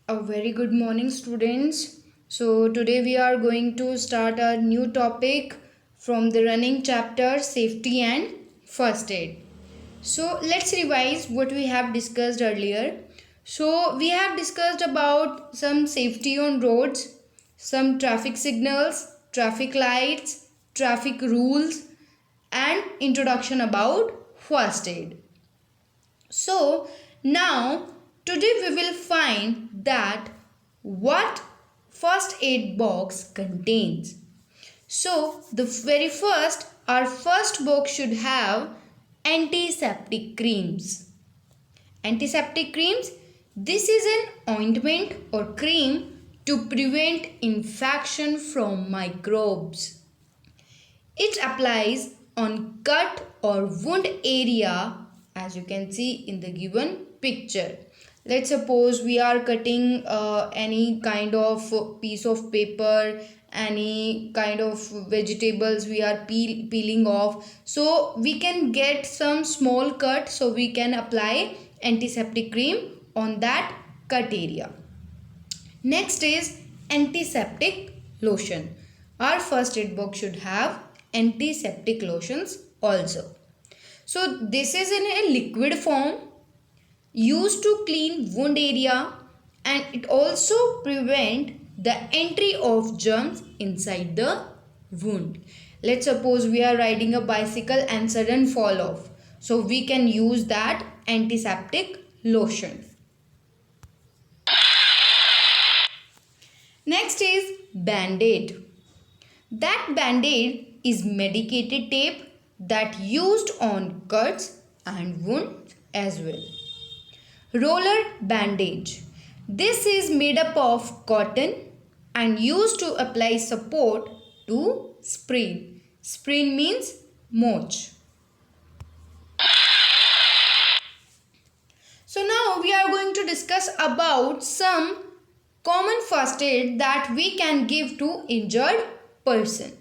A very good morning, students. So, today we are going to start a new topic from the running chapter safety and first aid. So, let's revise what we have discussed earlier. So, we have discussed about some safety on roads, some traffic signals, traffic lights, traffic rules, and introduction about first aid. So now today we will find that what first aid box contains. So the very first, our first box should have antiseptic creams. Antiseptic creams, this is an ointment or cream to prevent infection from microbes. It applies on cut or wound area as you can see in the given picture. Let's suppose we are cutting any kind of piece of paper, any kind of vegetables we are peeling off. So we can get some small cut, so we can apply antiseptic cream on that cut area. Next is antiseptic lotion. Our first aid box should have antiseptic lotions also. So this is in a liquid form used to clean wound area, and it also prevent the entry of germs inside the wound. Let's suppose we are riding a bicycle and sudden fall off. So we can use that antiseptic lotion. Next is bandaid. That bandaid is medicated tape that used on cuts and wounds as well. Roller bandage. This is made up of cotton and used to apply support to sprain. Sprain means moch. So now we are going to discuss about some common first aid that we can give to injured person.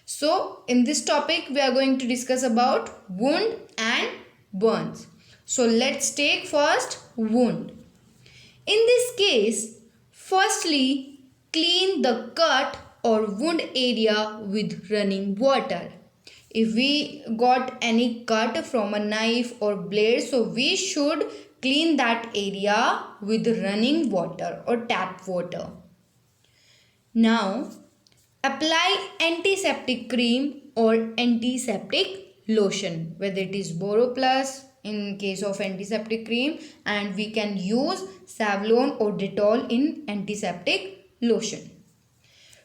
So in this topic we are going to discuss about wound and burns. So let's take first wound. In this case, firstly clean the cut or wound area with running water. If we got any cut from a knife or blade, so we should clean that area with running water or tap water. Now apply antiseptic cream or antiseptic lotion, whether it is Boroplus in case of antiseptic cream, and we can use Savlon or Dettol in antiseptic lotion,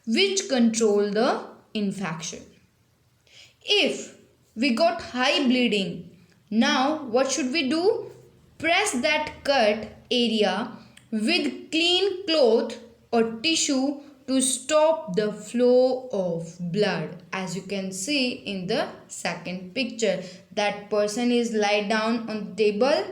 which control the infection. If we got high bleeding, now what should we do? Press that cut area with clean cloth or tissue to stop the flow of blood. As you can see in the second picture, that person is lie down on the table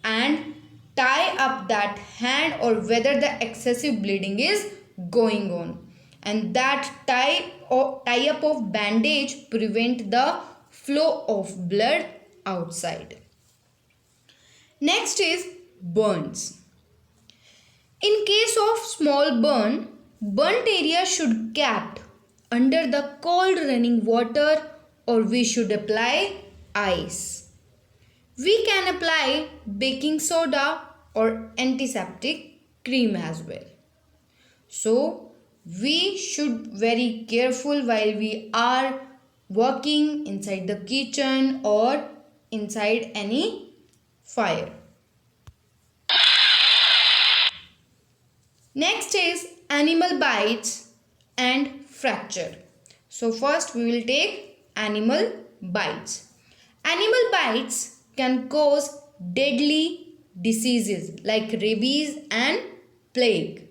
and tie up that hand, or whether the excessive bleeding is going on, and that tie up of bandage prevent the flow of blood outside. Next is burns. In case of small burnt area should kept under the cold running water, or we should apply ice. We can apply baking soda or antiseptic cream as well. So we should very careful while we are working inside the kitchen or inside any fire. Next is animal bites and fracture. So first we will take animal bites. Animal bites can cause deadly diseases like rabies and plague.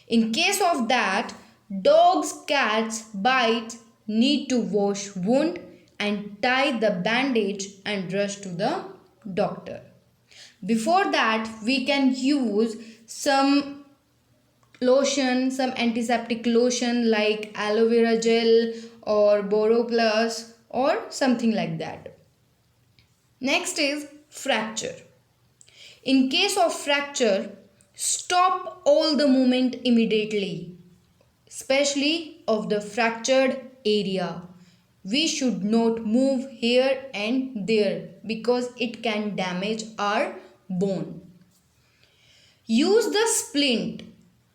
In case of that, dogs, cats bites need to wash wound and tie the bandage and rush to the doctor. Before that, we can use some lotion, some antiseptic lotion like aloe vera gel or Boroplus or something like that. Next is fracture. In case of fracture, Stop all the movement immediately, especially of the fractured area. We should not move here and there because it can damage our bone. Use the splint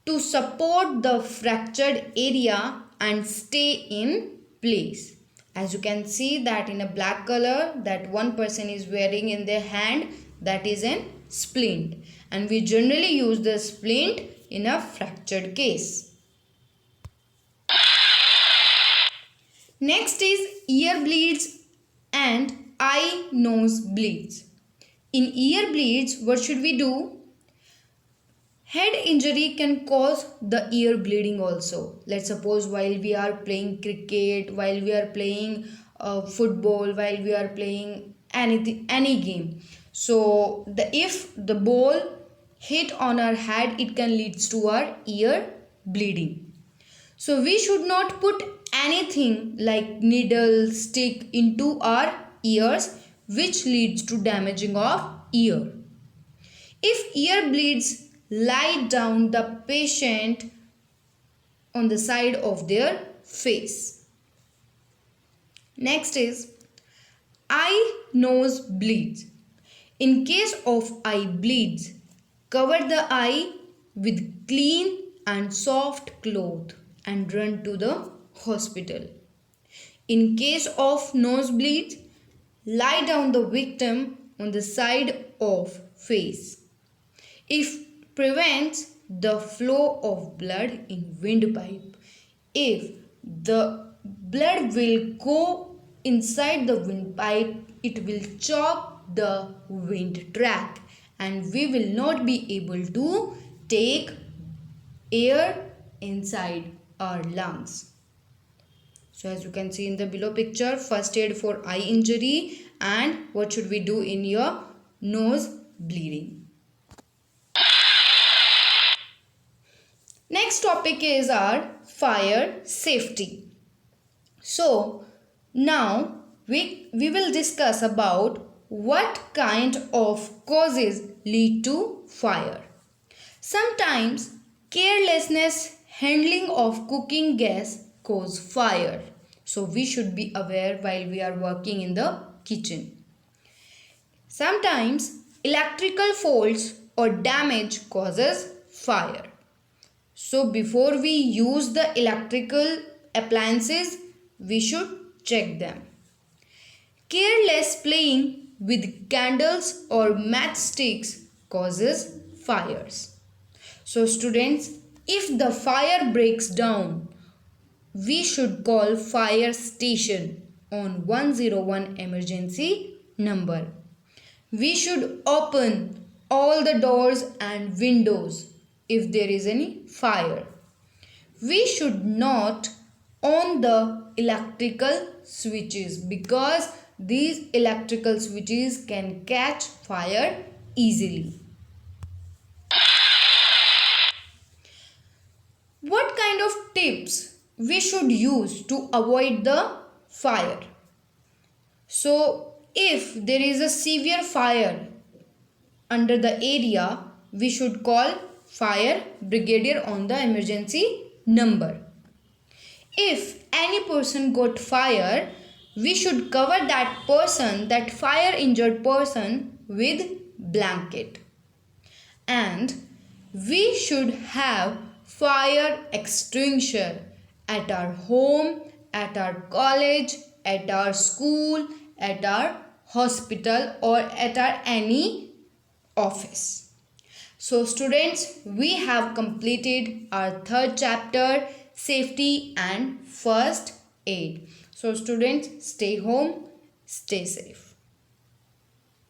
to support the fractured area and stay in place. As you can see that in a black color that one person is wearing in their hand, that is an splint, and we generally use the splint in a fractured case. Next is ear bleeds and eye nose bleeds. In ear bleeds, what should we do? Head injury can cause the ear bleeding also. Let's suppose while we are playing cricket, while we are playing football, while we are playing any game. So if the ball hit on our head, it can lead to our ear bleeding. So we should not put anything like needle, stick into our ears, which leads to damaging of ear. If ear bleeds, lie down the patient on the side of their face. Next is eye nose bleeds. In case of eye bleeds, cover the eye with clean and soft cloth and run to the hospital. In case of nosebleeds, lie down the victim on the side of face. If prevents the flow of blood in windpipe. If the blood will go inside the windpipe, it will chop the wind track and we will not be able to take air inside our lungs. So as you can see in the below picture, first aid for eye injury and what should we do in your nose bleeding. Next topic is our fire safety. So now we will discuss about what kind of causes lead to fire. Sometimes carelessness handling of cooking gas cause fire. So we should be aware while we are working in the kitchen. Sometimes electrical faults or damage causes fire. So before we use the electrical appliances, we should check them. Careless playing with candles or matchsticks causes fires. So students, if the fire breaks down, we should call fire station on 101 emergency number. We should open all the doors and windows if there is any fire. We should not on the electrical switches because these electrical switches can catch fire easily. What kind of tips we should use to avoid the fire? So if there is a severe fire under the area, we should call fire brigadier on the emergency number. If any person got fire, we should cover that person, that fire injured person, with blanket. And we should have fire extinguisher at our home, at our college, at our school, at our hospital or at our any office. So students, we have completed our third chapter, safety and first aid. So students, stay home, stay safe.